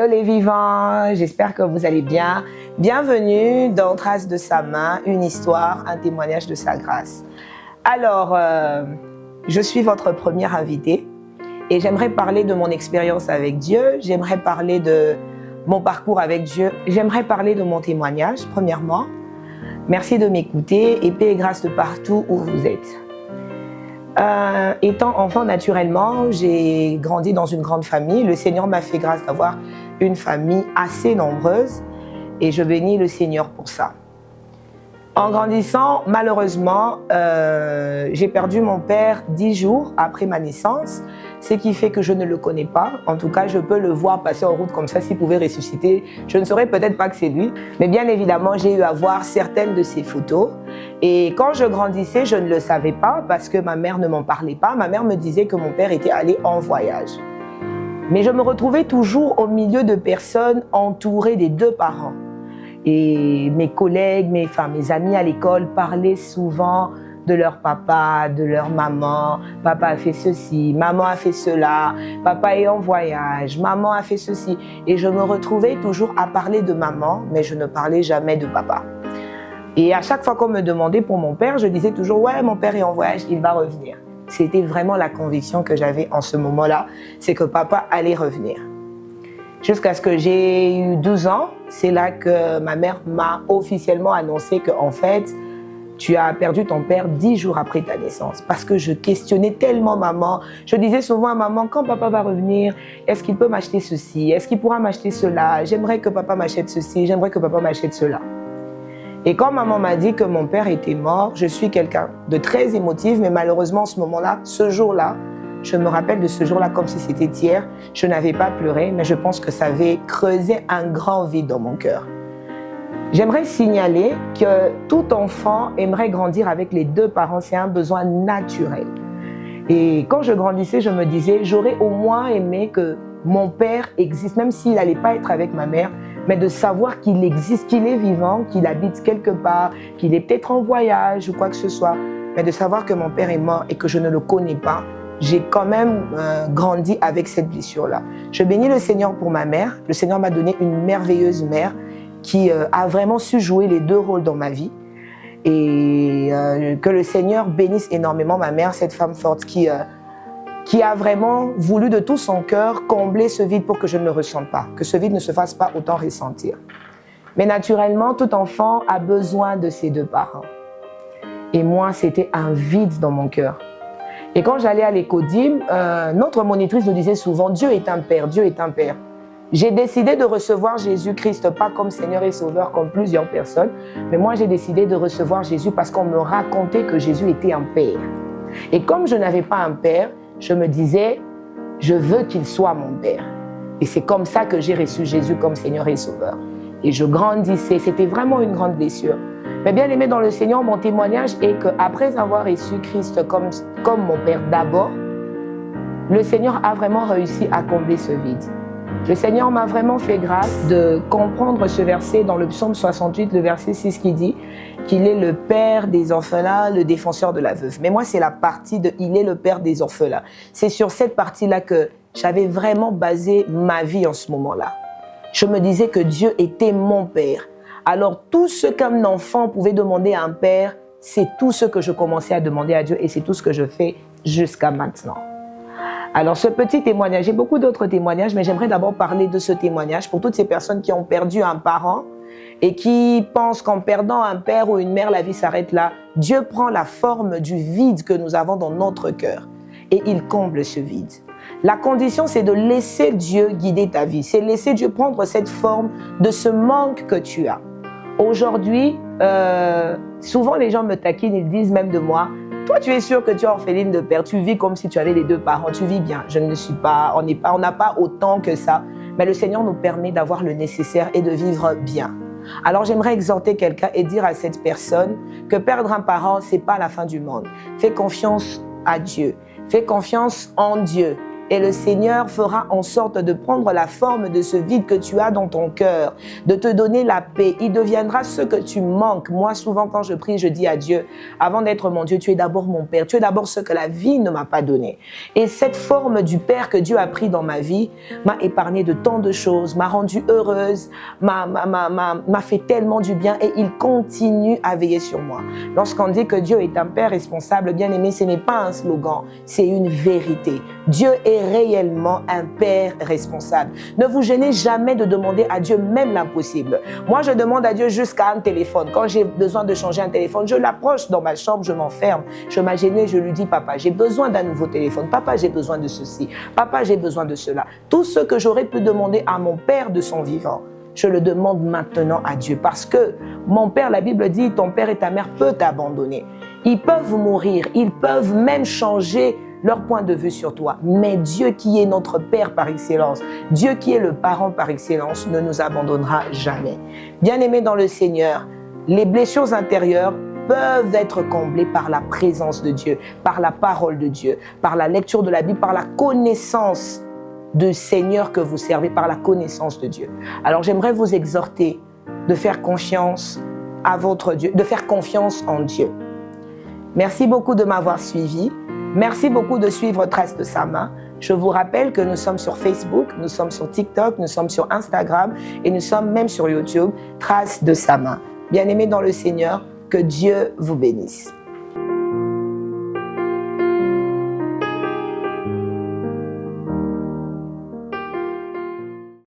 Hello les vivants, j'espère que vous allez bien. Bienvenue dans Traces de sa main, une histoire, un témoignage de sa grâce. Alors, je suis votre première invitée et j'aimerais parler de mon expérience avec Dieu, j'aimerais parler de mon parcours avec Dieu, j'aimerais parler de mon témoignage, premièrement. Merci de m'écouter et paix et grâce de partout où vous êtes. Étant enfant naturellement, j'ai grandi dans une grande famille. Le Seigneur m'a fait grâce d'avoir une famille assez nombreuse et je bénis le Seigneur pour ça. En grandissant, malheureusement, j'ai perdu mon père 10 jours après ma naissance, ce qui fait que je ne le connais pas. En tout cas, je peux le voir passer en route comme ça, s'il pouvait ressusciter. Je ne saurais peut-être pas que c'est lui, mais bien évidemment, j'ai eu à voir certaines de ses photos. Et quand je grandissais, je ne le savais pas parce que ma mère ne m'en parlait pas. Ma mère me disait que mon père était allé en voyage. Mais je me retrouvais toujours au milieu de personnes entourées des deux parents. Et mes collègues, mes amis à l'école parlaient souvent de leur papa, de leur maman. Papa a fait ceci, maman a fait cela, papa est en voyage, maman a fait ceci. Et je me retrouvais toujours à parler de maman, mais je ne parlais jamais de papa. Et à chaque fois qu'on me demandait pour mon père, je disais toujours « Ouais, mon père est en voyage, il va revenir ». C'était vraiment la conviction que j'avais en ce moment-là, c'est que papa allait revenir. Jusqu'à ce que j'ai eu 12 ans, c'est là que ma mère m'a officiellement annoncé qu'en fait, tu as perdu ton père 10 jours après ta naissance. Parce que je questionnais tellement maman. Je disais souvent à maman, quand papa va revenir, est-ce qu'il peut m'acheter ceci? Est-ce qu'il pourra m'acheter cela? J'aimerais que papa m'achète ceci, j'aimerais que papa m'achète cela. Et quand maman m'a dit que mon père était mort, je suis quelqu'un de très émotif, mais malheureusement, ce moment-là, ce jour-là, je me rappelle de ce jour-là comme si c'était hier. Je n'avais pas pleuré, mais je pense que ça avait creusé un grand vide dans mon cœur. J'aimerais signaler que tout enfant aimerait grandir avec les deux parents. C'est un besoin naturel. Et quand je grandissais, je me disais, j'aurais au moins aimé que mon père existe, même s'il n'allait pas être avec ma mère, mais de savoir qu'il existe, qu'il est vivant, qu'il habite quelque part, qu'il est peut-être en voyage ou quoi que ce soit. Mais de savoir que mon père est mort et que je ne le connais pas, j'ai quand même grandi avec cette blessure-là. Je bénis le Seigneur pour ma mère. Le Seigneur m'a donné une merveilleuse mère qui a vraiment su jouer les deux rôles dans ma vie. Et que le Seigneur bénisse énormément ma mère, cette femme forte qui a vraiment voulu de tout son cœur combler ce vide pour que je ne le ressente pas, que ce vide ne se fasse pas autant ressentir. Mais naturellement, tout enfant a besoin de ses deux parents. Et moi, c'était un vide dans mon cœur. Et quand j'allais à l'écodim, notre monitrice nous disait souvent « Dieu est un Père, Dieu est un Père ». J'ai décidé de recevoir Jésus-Christ, pas comme Seigneur et Sauveur, comme plusieurs personnes, mais moi j'ai décidé de recevoir Jésus parce qu'on me racontait que Jésus était un Père. Et comme je n'avais pas un Père, je me disais « Je veux qu'il soit mon Père ». Et c'est comme ça que j'ai reçu Jésus comme Seigneur et Sauveur. Et je grandissais, c'était vraiment une grande blessure. Mais bien aimé dans le Seigneur, mon témoignage est qu'après avoir reçu Christ comme mon Père d'abord, le Seigneur a vraiment réussi à combler ce vide. Le Seigneur m'a vraiment fait grâce de comprendre ce verset dans le psaume 68, le verset 6 qui dit qu'il est le Père des orphelins, le défenseur de la veuve. Mais moi, c'est la partie de « il est le Père des orphelins ». C'est sur cette partie-là que j'avais vraiment basé ma vie en ce moment-là. Je me disais que Dieu était mon Père. Alors, tout ce qu'un enfant pouvait demander à un père, c'est tout ce que je commençais à demander à Dieu et c'est tout ce que je fais jusqu'à maintenant. Alors, ce petit témoignage, j'ai beaucoup d'autres témoignages, mais j'aimerais d'abord parler de ce témoignage pour toutes ces personnes qui ont perdu un parent et qui pensent qu'en perdant un père ou une mère, la vie s'arrête là. Dieu prend la forme du vide que nous avons dans notre cœur et il comble ce vide. La condition, c'est de laisser Dieu guider ta vie. C'est laisser Dieu prendre cette forme de ce manque que tu as. Aujourd'hui, souvent les gens me taquinent, ils disent même de moi, toi tu es sûr que tu es orpheline de père, tu vis comme si tu avais les deux parents, tu vis bien. Je ne le suis pas, on n'a pas autant que ça. Mais le Seigneur nous permet d'avoir le nécessaire et de vivre bien. Alors j'aimerais exhorter quelqu'un et dire à cette personne que perdre un parent, ce n'est pas la fin du monde. Fais confiance à Dieu, fais confiance en Dieu. Et le Seigneur fera en sorte de prendre la forme de ce vide que tu as dans ton cœur, de te donner la paix. Il deviendra ce que tu manques. Moi, souvent, quand je prie, je dis à Dieu, avant d'être mon Dieu, tu es d'abord mon Père. Tu es d'abord ce que la vie ne m'a pas donné. Et cette forme du Père que Dieu a pris dans ma vie m'a épargné de tant de choses, m'a rendue heureuse, m'a fait tellement du bien et il continue à veiller sur moi. Lorsqu'on dit que Dieu est un Père responsable, bien aimé, ce n'est pas un slogan, c'est une vérité. Dieu est réellement un Père responsable. Ne vous gênez jamais de demander à Dieu même l'impossible. Moi, je demande à Dieu jusqu'à un téléphone. Quand j'ai besoin de changer un téléphone, je l'approche dans ma chambre, je m'enferme, je m'agenouille, je lui dis, papa, j'ai besoin d'un nouveau téléphone. Papa, j'ai besoin de ceci. Papa, j'ai besoin de cela. Tout ce que j'aurais pu demander à mon Père de son vivant, je le demande maintenant à Dieu. Parce que mon Père, la Bible dit, ton Père et ta mère peuvent t'abandonner. Ils peuvent mourir, ils peuvent même changer leur point de vue sur toi. Mais Dieu qui est notre Père par excellence, Dieu qui est le parent par excellence, ne nous abandonnera jamais. Bien-aimés dans le Seigneur, les blessures intérieures peuvent être comblées par la présence de Dieu, par la parole de Dieu, par la lecture de la Bible, par la connaissance du Seigneur que vous servez, par la connaissance de Dieu. Alors j'aimerais vous exhorter de faire confiance à votre Dieu, de faire confiance en Dieu. Merci beaucoup de m'avoir suivi. Merci beaucoup de suivre Traces de sa main. Je vous rappelle que nous sommes sur Facebook, nous sommes sur TikTok, nous sommes sur Instagram et nous sommes même sur YouTube, Traces de sa main. Bien-aimés dans le Seigneur, que Dieu vous bénisse.